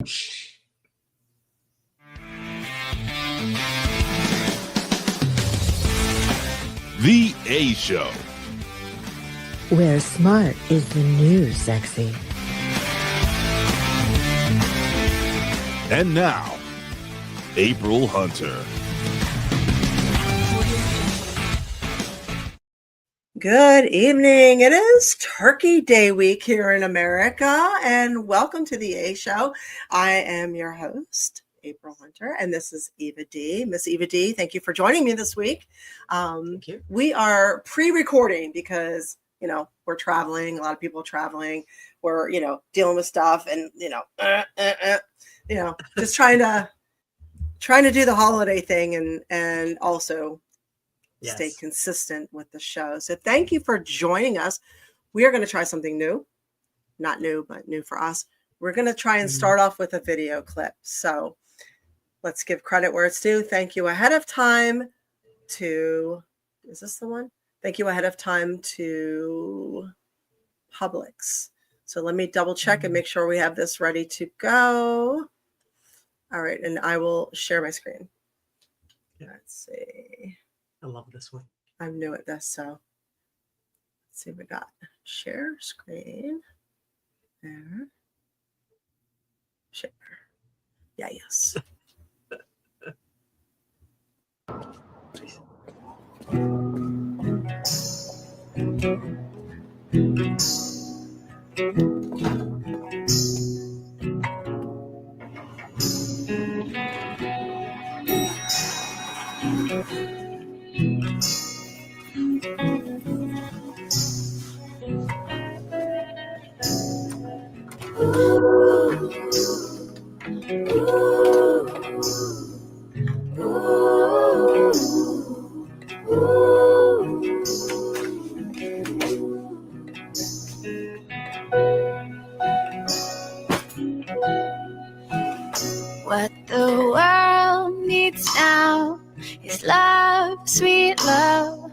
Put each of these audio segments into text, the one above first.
The A Show. Where smart is the new sexy. And now, April Hunter. Good evening. It is Turkey Day week here in America, and welcome to the A Show. I am your host, April Hunter, and this is Eva D. Ms. Eva D, thank you for joining me this week. Thank you. We are pre-recording because, we're traveling. A lot of people are traveling. We're, dealing with stuff and, just trying to do the holiday thing and also stay consistent with the show. So thank you for joining us. We are going to try something new. Not new, but new for us. We're going to try and start off with a video clip. So let's give credit where it's due. Thank you ahead of time to, is this the one? Thank you ahead of time to Publix. So let me double check and make sure we have this ready to go. All right. And I will share my screen. Let's see. I love this one. I'm new at this, so let's see what we got. Share screen. There. Share. Yeah, yes. What the world needs now is love, sweet love.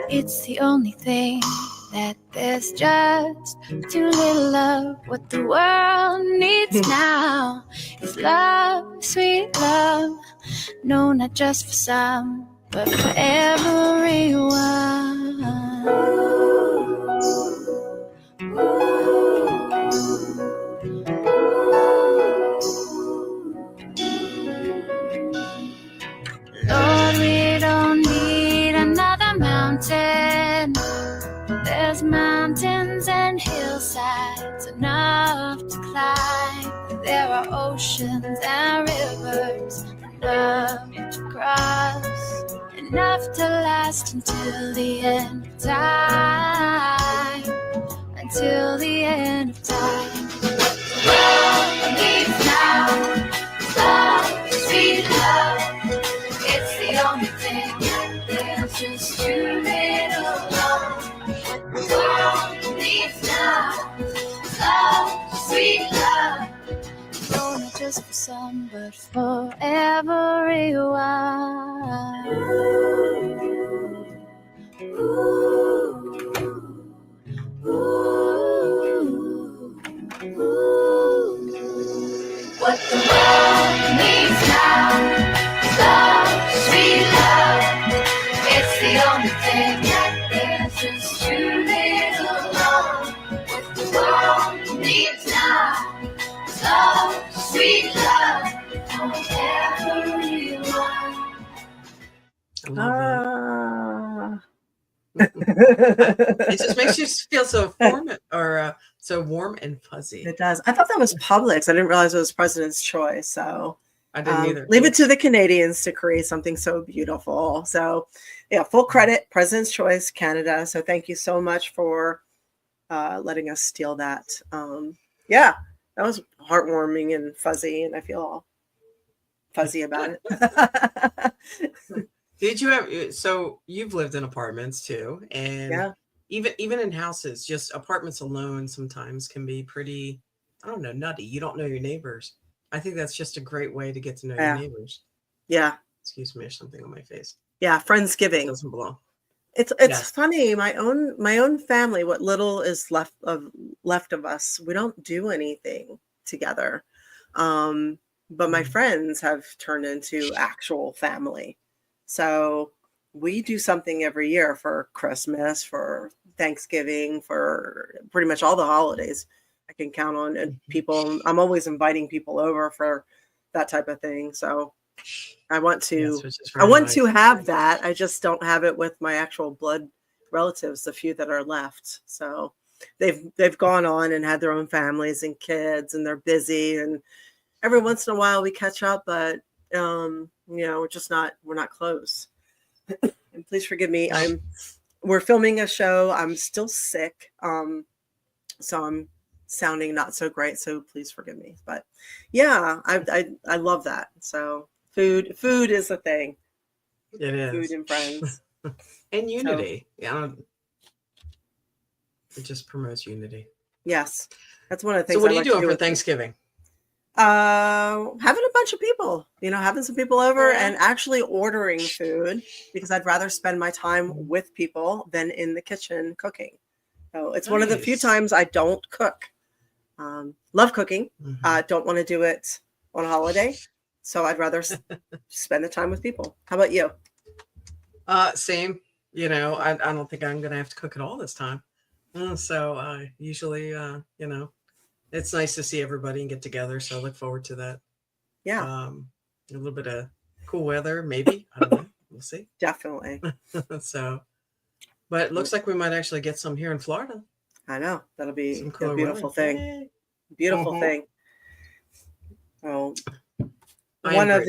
It's the only thing that there's just too little of. What the world needs now is love, sweet love. No, not just for some, but for everyone. Lord, we don't need another mountain. There's mountains and hillsides enough to climb. There are oceans and rivers enough to cross, enough to last until the end of time. Until the end of time. The world needs now love, sweet love. It's the only thing that there's just too little of. What the world needs now is love, sweet love. No, not just for some, but for everyone. What the world needs now is love, sweet love. It's the only thing that there's just too little of. What the world needs now is love, sweet love for everyone. I love Ah. it just makes you feel so so warm and fuzzy. It does. I thought that was Publix. I didn't realize it was President's Choice. So I didn't either. Leave it to the Canadians to create something so beautiful. So yeah, full credit, President's Choice, Canada. So thank you so much for letting us steal that. Yeah, that was heartwarming and fuzzy, and I feel all fuzzy about it. Did you ever? So you've lived in apartments too, and Yeah. even in houses, just apartments alone sometimes can be pretty, I don't know, nutty. You don't know your neighbors. I think that's just a great way to get to know your neighbors. Yeah. Excuse me, there's something on my face. Yeah, Friendsgiving. It doesn't belong. It's funny. My own family, what little is left of us, we don't do anything together. But my friends have turned into actual family. So we do something every year for Christmas, for Thanksgiving, for pretty much all the holidays I can count on. And people, I'm always inviting people over for that type of thing. So I want to, have that. I just don't have it with my actual blood relatives, the few that are left. So they've gone on and had their own families and kids, and they're busy. And every once in a while we catch up, but we're not close. And please forgive me. We're filming a show. I'm still sick. So I'm sounding not so great. So please forgive me. But yeah, I love that. So food is a thing. It is. Food and friends. And unity. It just promotes unity. Yes. That's one of the things. So what are you doing for Thanksgiving? Having a bunch of people, having some people over and actually ordering food, because I'd rather spend my time with people than in the kitchen cooking. So it's one of the few times I don't cook. Love cooking. Don't want to do it on a holiday. So I'd rather spend the time with people. How about you? Same. I don't think I'm going to have to cook it all this time. So usually, it's nice to see everybody and get together. So I look forward to that. Yeah. A little bit of cool weather, maybe. I don't know. We'll see. Definitely. But it looks like we might actually get some here in Florida. I know. That'll be cool a beautiful thing. Yay. Beautiful thing. Oh, there's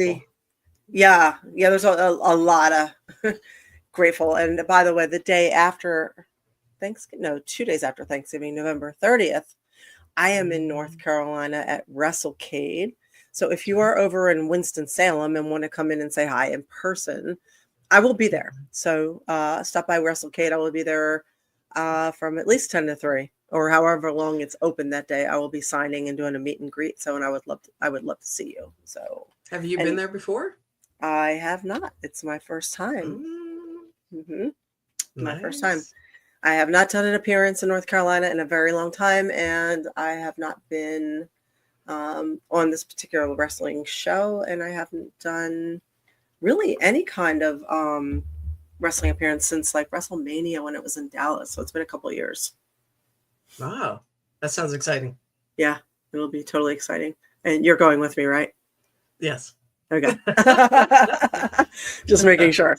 a lot of grateful. And by the way, the day after Thanksgiving, no, 2 days after Thanksgiving, November 30th, I am in North Carolina at WrestleCade. So if you are over in Winston-Salem and want to come in and say hi in person, I will be there. So stop by WrestleCade. I will be there from at least 10 to 3 or however long it's open that day. I will be signing and doing a meet and greet. So, and I would love to see you. So have you been there before? I have not. It's my first time. My first time. I have not done an appearance in North Carolina in a very long time, and I have not been on this particular wrestling show, and I haven't done really any kind of wrestling appearance since like WrestleMania when it was in Dallas. So it's been a couple of years. Wow. That sounds exciting. Yeah, it'll be totally exciting. And you're going with me, right? Yes. Okay. Just making sure.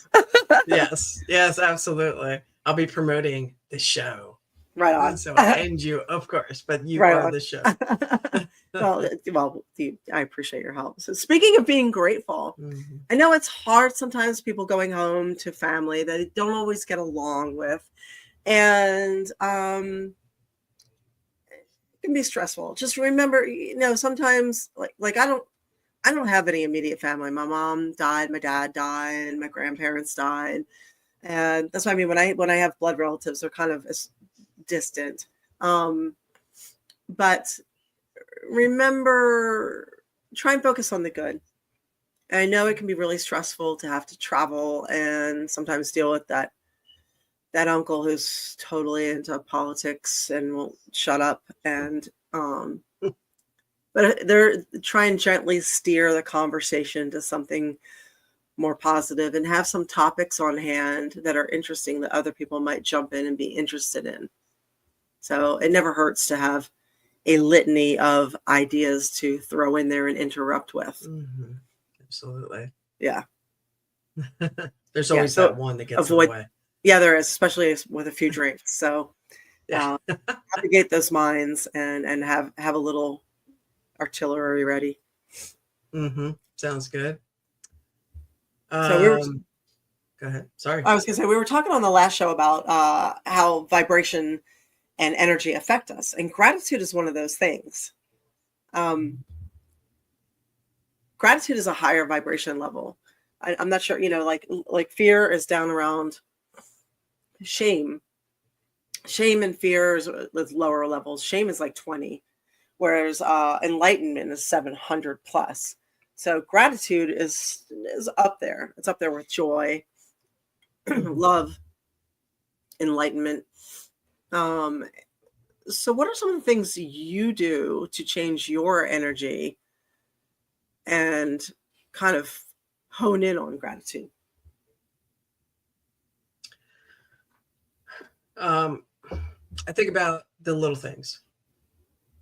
Yes, absolutely. I'll be promoting the show. Right on. So and you, of course, but you are the show. well, I appreciate your help. So speaking of being grateful, I know it's hard sometimes, people going home to family that they don't always get along with. And it can be stressful. Just remember, sometimes like I don't have any immediate family. My mom died, my dad died, and my grandparents died. And that's what I mean. When I have blood relatives, they're kind of distant. But remember, try and focus on the good. And I know it can be really stressful to have to travel and sometimes deal with that uncle who's totally into politics and won't shut up. And but they're try and gently steer the conversation to something more positive and have some topics on hand that are interesting that other people might jump in and be interested in. So it never hurts to have a litany of ideas to throw in there and interrupt with. Absolutely. Yeah. There's always that one that gets in the way. Yeah, there is, especially with a few drinks. So navigate those minds and have a little artillery ready. Sounds good. So go ahead. Sorry. I was going to say, we were talking on the last show about how vibration and energy affect us. And gratitude is one of those things. Gratitude is a higher vibration level. I'm not sure, like fear is down around shame. Shame and fear is lower levels. Shame is like 20, whereas enlightenment is 700 plus. So gratitude is up there. It's up there with joy, love, enlightenment. So what are some of the things you do to change your energy and kind of hone in on gratitude? I think about the little things.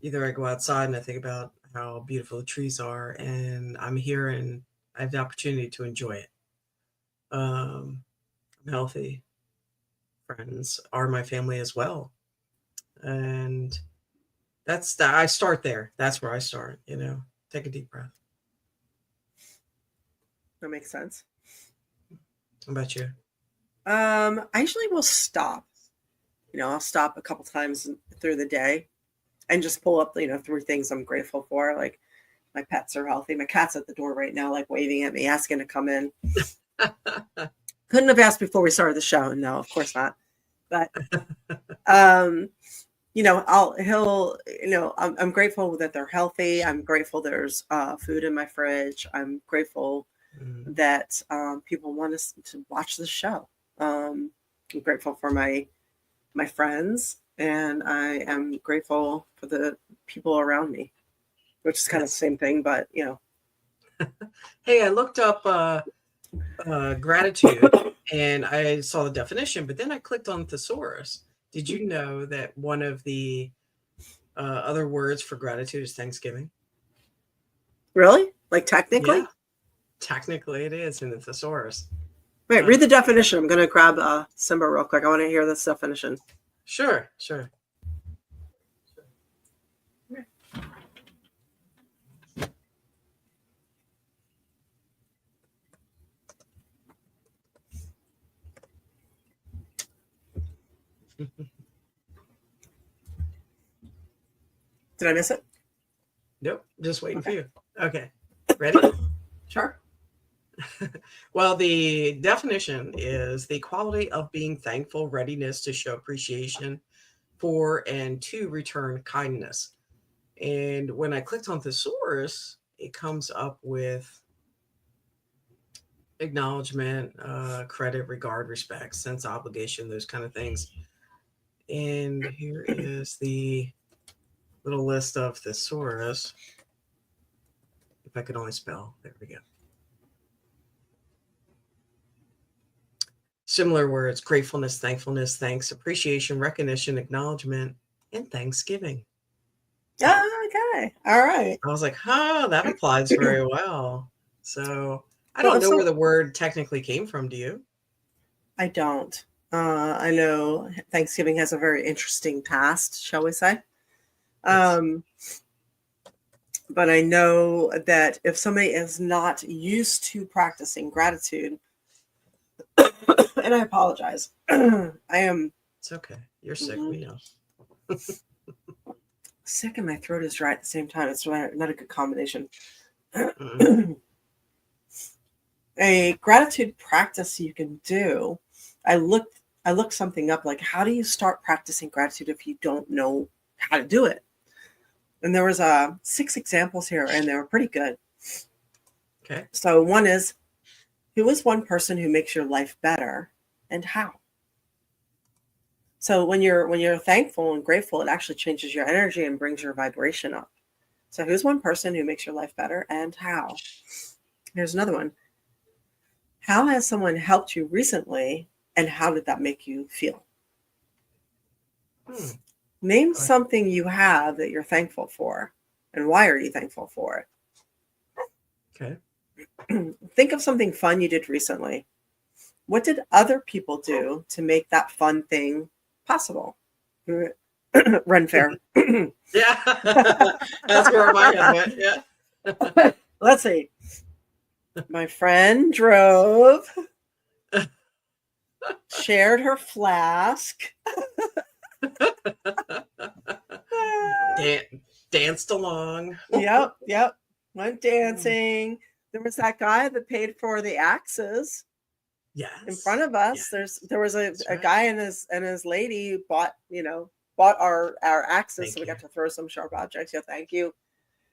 Either I go outside and I think about how beautiful the trees are, and I'm here and I have the opportunity to enjoy it. I'm healthy. Friends are my family as well. And I start there. That's where I start, take a deep breath. That makes sense. How about you? I usually will stop. I'll stop a couple times through the day and just pull up, 3 things I'm grateful for. Like my pets are healthy. My cat's at the door right now, like waving at me, asking to come in. Couldn't have asked before we started the show. No, of course not. But, I'm grateful that they're healthy. I'm grateful there's food in my fridge. I'm grateful that people want us to watch the show. I'm grateful for my friends, and I am grateful for the people around me, which is kind of the same thing, but Hey, I looked up gratitude and I saw the definition, but then I clicked on thesaurus. Did you know that one of the other words for gratitude is Thanksgiving? Really? Like technically? Yeah, technically it is in the thesaurus. Wait, read the definition. I'm going to grab Simba real quick. I want to hear this definition. Sure. Did I miss it? Nope, just waiting for you. Okay, ready? Sure. Well, the definition is the quality of being thankful, readiness to show appreciation for and to return kindness. And when I clicked on thesaurus, it comes up with acknowledgement, credit, regard, respect, sense, obligation, those kind of things. And here is the little list of thesaurus. If I could only spell, there we go. Similar words: gratefulness, thankfulness, thanks, appreciation, recognition, acknowledgement, and thanksgiving. Okay. All right. I was like, that applies very well. So I don't know where the word technically came from. Do you? I don't. I know Thanksgiving has a very interesting past, shall we say. But I know that if somebody is not used to practicing gratitude, and I apologize, It's okay. You're sick. We know. Sick and my throat is dry at the same time. It's not a good combination. A gratitude practice you can do. I looked something up, like how do you start practicing gratitude if you don't know how to do it? And there was 6 examples here, and they were pretty good. Okay. So one is, who is one person who makes your life better, and how? So when you're thankful and grateful, it actually changes your energy and brings your vibration up. So who's one person who makes your life better, and how? Here's another one. How has someone helped you recently, and how did that make you feel? Name something you have that you're thankful for, and why are you thankful for it? Okay. Think of something fun you did recently. What did other people do to make that fun thing possible? Run fair. Yeah. That's where my head went. Yeah. Let's see. My friend drove, shared her flask, danced along. Yep. Went dancing. There was that guy that paid for the axes. Yes. In front of us. Yes. There was a guy and his lady bought our axes, so we got to throw some sharp objects. Yeah, thank you.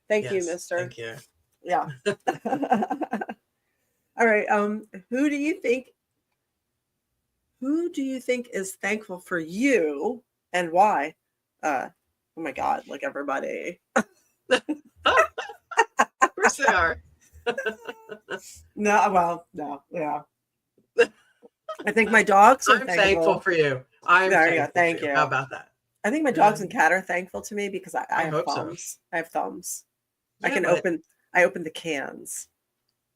Thank you, mister. Thank you. Yeah. All right. Who do you think is thankful for you, and why? Oh my God, like everybody. Of course they are. No, yeah. I think my dogs are I'm thankful for you. I'm there you go. thankful Thank for you. How about that? I think my dogs and cat are thankful to me because I have hope so. thumbs. I have thumbs. Yeah, I can open the cans.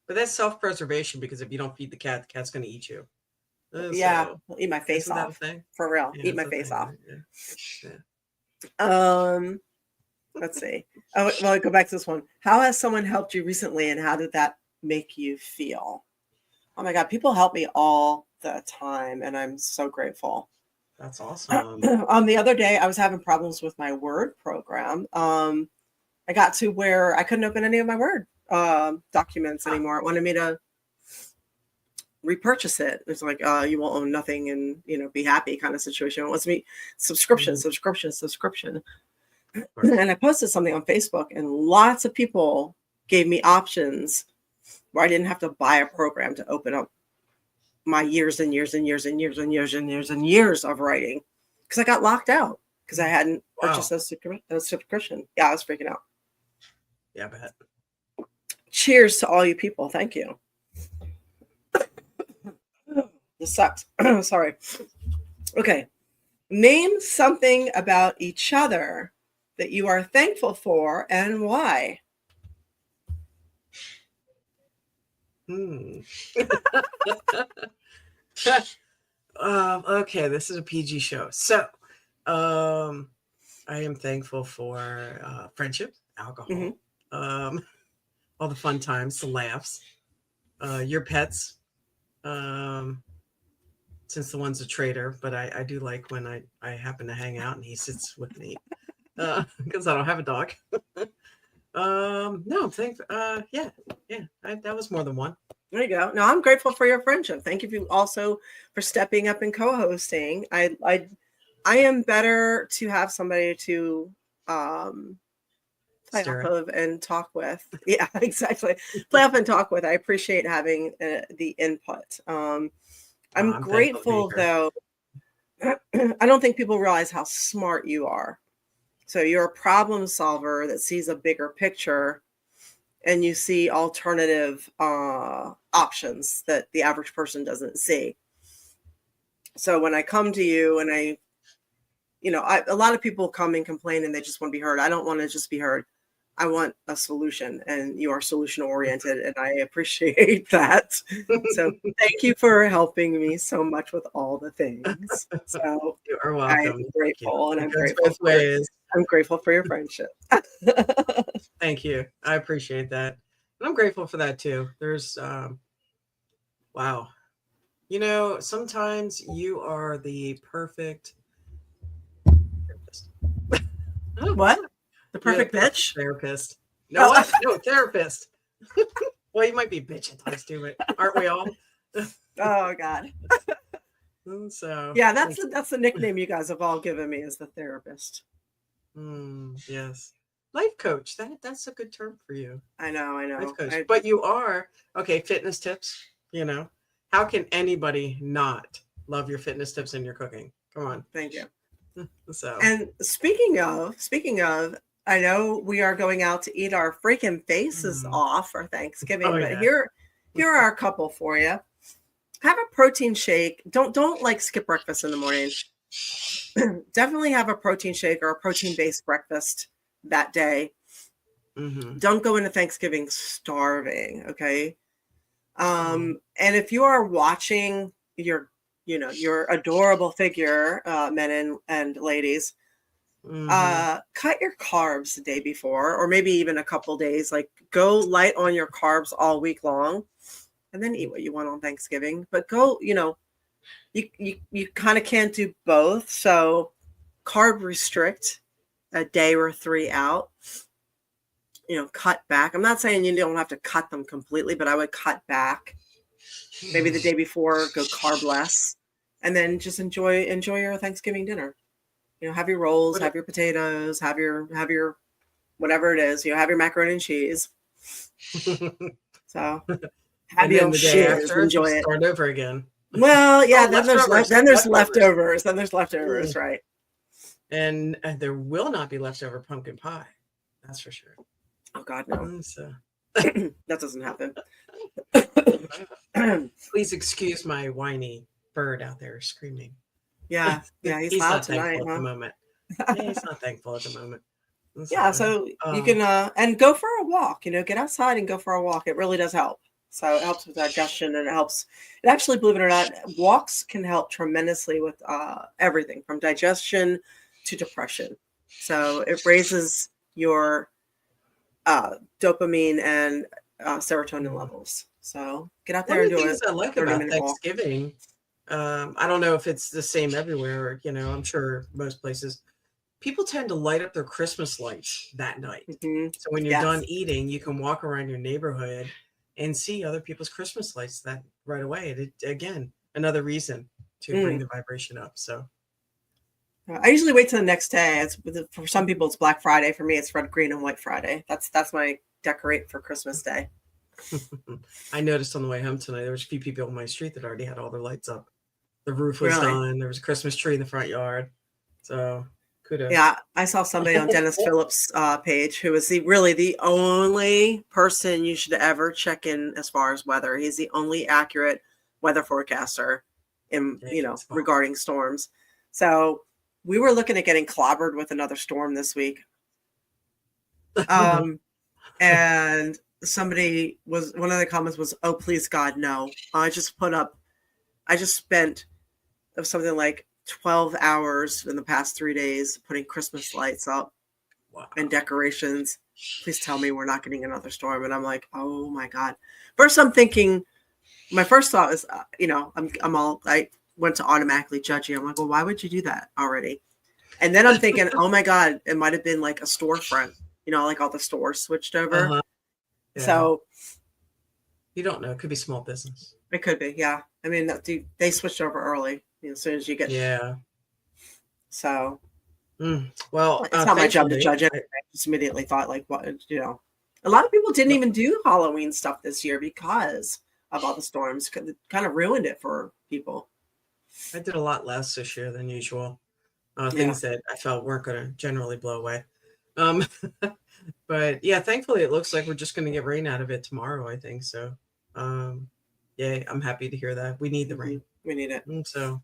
But that's self-preservation, because if you don't feed the cat's going to eat you. Yeah, So, eat my face isn't that a off. thing? For real. Yeah, Eat my it's a face thing, off. right? Yeah. Let's see. Oh, well, I'll go back to this one. How has someone helped you recently, and how did that make you feel? Oh my God, people help me all the time, and I'm so grateful. That's awesome. The other day, I was having problems with my Word program. I got to where I couldn't open any of my Word documents anymore. It wanted me to repurchase it. It's like, you will own nothing and, be happy kind of situation. It wants me subscription. And I posted something on Facebook, and lots of people gave me options where I didn't have to buy a program to open up my years and years and years and years and years and years and years of writing, because I got locked out because I hadn't purchased a subscription. Yeah, I was freaking out. Yeah, I bet. Cheers to all you people. Thank you. This sucks. Sorry. Okay. Name something about each other that you are thankful for and why. Okay, this is a PG show. So, I am thankful for friendship, alcohol, all the fun times, the laughs, your pets. Since the one's a traitor, but I do like when I happen to hang out and he sits with me, because I don't have a dog. No, that was more than one. There you go. No, I'm grateful for your friendship. Thank you also for stepping up and co-hosting. I am better to have somebody to play off of and talk with. Yeah, exactly. Play off and talk with. I appreciate having the input. I'm grateful, though. I don't think people realize how smart you are. So you're a problem solver that sees a bigger picture, and you see alternative options that the average person doesn't see. So when I come to you and a lot of people come and complain and they just want to be heard. I don't want to just be heard. I want a solution, and you are solution oriented, and I appreciate that. So thank you for helping me so much with all the things. So you are welcome. I'm grateful, and I'm grateful both ways. I'm grateful for your friendship. Thank you. I appreciate that. And I'm grateful for that too. There's wow. Sometimes you are the perfect What? The perfect bitch? Therapist. No, what? No, therapist. Well, you might be bitch at times too, but aren't we all? Oh God. So yeah, that's the nickname you guys have all given me, is the therapist. Yes. Life coach. That's a good term for you. I know. Life coach. But you are fitness tips, How can anybody not love your fitness tips and your cooking? Come on. Thank you. So, and speaking of, I know we are going out to eat our freaking faces off for Thanksgiving, but here are a couple for you. Have a protein shake. Don't like skip breakfast in the morning. Definitely have a protein shake or a protein-based breakfast that day. Don't go into Thanksgiving starving, okay? And if you are watching your adorable figure, men and ladies, cut your carbs the day before, or maybe even a couple days. Like, go light on your carbs all week long, and then eat what you want on Thanksgiving. But go, you kind of can't do both. So carb restrict a day or 3 out. Cut back. I'm not saying you don't have to cut them completely, but I would cut back. Maybe the day before, go carb less, and then just enjoy your Thanksgiving dinner. Have your rolls, have your potatoes, have your whatever it is. Have your macaroni and cheese. So have your shiz, enjoy it. Start over again. Well, yeah. Then there's leftovers. Then there's leftovers, right? And there will not be leftover pumpkin pie. That's for sure. Oh God, no. That doesn't happen. Please excuse my whiny bird out there screaming. Yeah, he's He's loud not tonight, thankful at the huh? moment. Yeah, he's not thankful at the moment. Yeah, so you can and go for a walk, get outside and go for a walk. It really does help. So it helps with digestion, and it actually, believe it or not, walks can help tremendously with everything from digestion to depression. So it raises your dopamine and serotonin levels. So get out there One and of the do things I like 30 about minute walk. Thanksgiving, I don't know if it's the same everywhere. I'm sure most places, people tend to light up their Christmas lights that night. Mm-hmm. So when you're Yes. done eating, you can walk around your neighborhood and see other people's Christmas lights that right away. Again, another reason to bring the vibration up. So I usually wait till the next day. For some people, it's Black Friday. For me, it's Red, Green, and White Friday. That's my decorate for Christmas Day. I noticed on the way home tonight, there was a few people on my street that already had all their lights up. The roof was done. There was a Christmas tree in the front yard. So kudos. Yeah, I saw somebody on Dennis Phillips' page who is really the only person you should ever check in as far as weather. He's the only accurate weather forecaster regarding storms. So we were looking at getting clobbered with another storm this week. And somebody one of the comments was, "Oh, please God, no." I just spent something like 12 hours in the past 3 days putting Christmas lights up and decorations. Please tell me we're not getting another storm. And I'm like, oh my God. First, I'm thinking, my first thought is, I went to automatically judging. I'm like, well, why would you do that already? And then I'm thinking, oh my God, it might've been like a storefront, like all the stores switched over. Yeah. So you don't know. It could be small business. It could be. Yeah. I mean, they switched over early. As soon as you get. Yeah. So. Well, it's not my job to judge it. I just immediately thought, like, what, a lot of people didn't even do Halloween stuff this year because of all the storms. It kind of ruined it for people. I did a lot less this year than usual. Things that I felt weren't going to generally blow away. But yeah, thankfully it looks like we're just going to get rain out of it tomorrow, I think. So, yeah, I'm happy to hear that. We need the rain. We need it. So,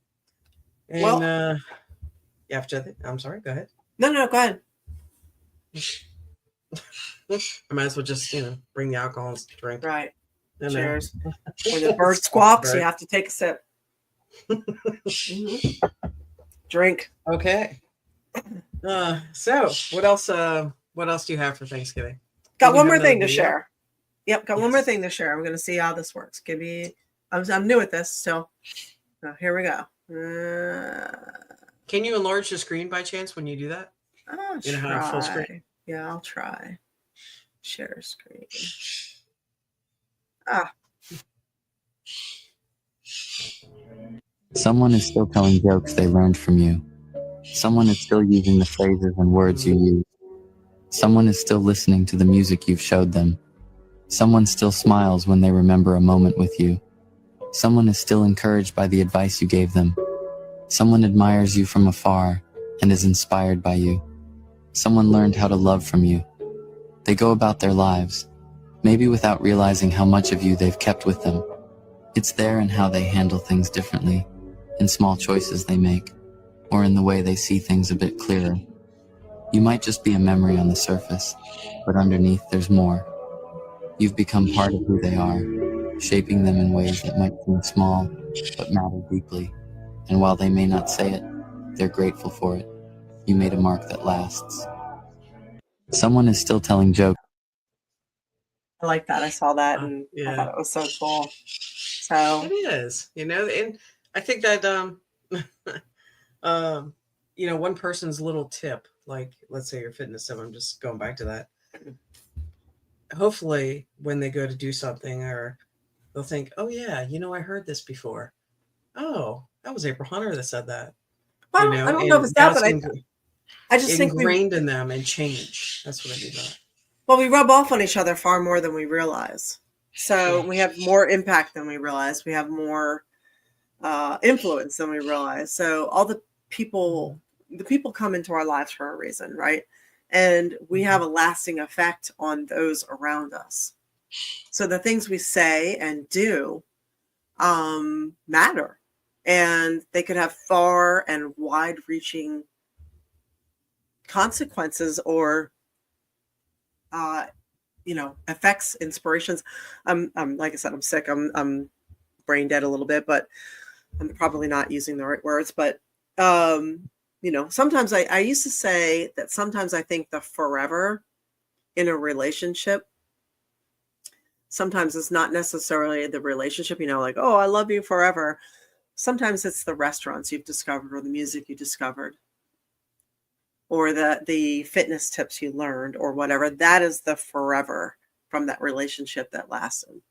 and I'm sorry, go ahead. No, go ahead. I might as well just, bring the alcohol and drink. Right. Cheers. When the bird squawks, you have to take a sip. Drink. Okay. So what else do you have for Thanksgiving? Got one more thing to share. Yep, got one more thing to share. I'm going to see how this works. I'm new at this, so here we go. Can you enlarge the screen by chance when you do that? I'll try. Full screen? Yeah, I'll try. Share screen. Someone is still telling jokes they learned from you. Someone is still using the phrases and words you use. Someone is still listening to the music you've showed them. Someone still smiles when they remember a moment with you. Someone is still encouraged by the advice you gave them. Someone admires you from afar and is inspired by you. Someone learned how to love from you. They go about their lives, maybe without realizing how much of you they've kept with them. It's there in how they handle things differently, in small choices they make, or in the way they see things a bit clearer. You might just be a memory on the surface, but underneath there's more. You've become part of who they are, shaping them in ways that might seem small, but matter deeply. And while they may not say it, they're grateful for it. You made a mark that lasts. Someone is still telling jokes. I like that. I saw that and I thought it was so cool. So it is, and I think that one person's little tip, like let's say your fitness tip, I'm just going back to that. Hopefully when they go to do something, or they'll think, oh yeah, I heard this before. Oh, that was April Hunter that said that. Well, I don't know if it's that, but I just think ingrained in them and change. That's what I mean. Well, we rub off on each other far more than we realize. So we have more impact than we realize. We have more influence than we realize. So all the people come into our lives for a reason, right? And we have a lasting effect on those around us. So the things we say and do matter, and they could have far and wide-reaching consequences or effects, inspirations. Like I said, I'm sick. I'm brain dead a little bit, but I'm probably not using the right words. But sometimes I used to say that sometimes I think the forever in a relationship, sometimes it's not necessarily the relationship, like, oh, I love you forever. Sometimes it's the restaurants you've discovered, or the music you discovered, or the fitness tips you learned, or whatever. That is the forever from that relationship that lasted.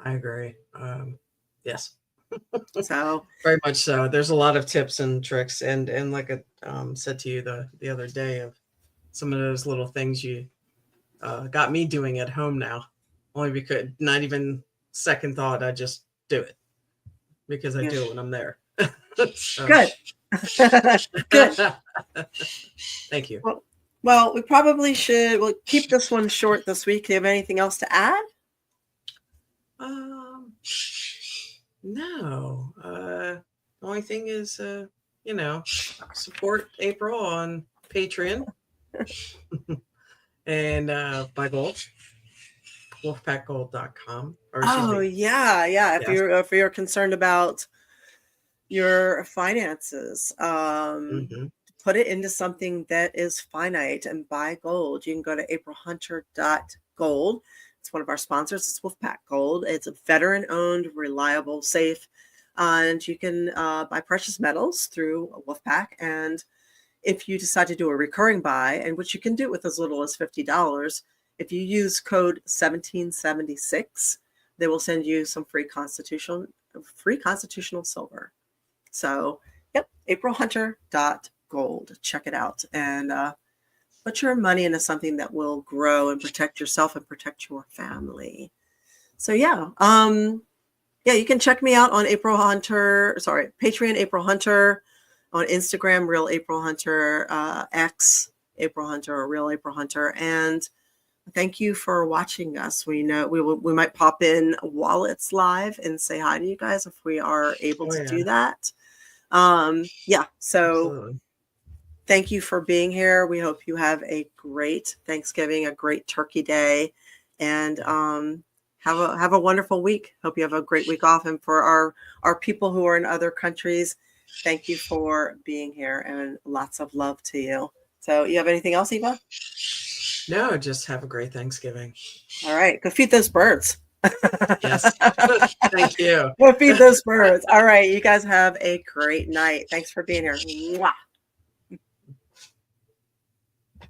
I agree. Yes. So very much so. There's a lot of tips and tricks, and like I said to you the other day, of some of those little things you got me doing at home now, only because, not even second thought, I just do it because I do it when I'm there. So. Good. Good. Thank you. Well, we probably we'll keep this one short this week. Do you have anything else to add? No. The only thing is, support April on Patreon and buy gold, wolfpackgold.com. Yeah. If you're concerned about your finances, put it into something that is finite and buy gold. You can go to aprilhunter.gold. It's one of our sponsors. It's Wolfpack Gold. It's a veteran-owned, reliable, safe, and you can buy precious metals through Wolfpack. And if you decide to do a recurring buy, and which you can do with as little as $50, if you use code 1776, they will send you some free constitutional silver. So, yep, aprilhunter.gold. Check it out, and put your money into something that will grow and protect yourself and protect your family. So you can check me out on Patreon April Hunter, on Instagram Real April Hunter, X April Hunter, or Real April Hunter. And thank you for watching us. We know we might pop in Wallets live and say hi to you guys if we are able to do that. So absolutely. Thank you for being here. We hope you have a great Thanksgiving, a great Turkey Day, and have a wonderful week. Hope you have a great week off. And for our people who are in other countries, thank you for being here, and lots of love to you. So you have anything else, Eva? No, just have a great Thanksgiving. All right. Go feed those birds. Yes. Thank you. Go feed those birds. All right. You guys have a great night. Thanks for being here. Mwah.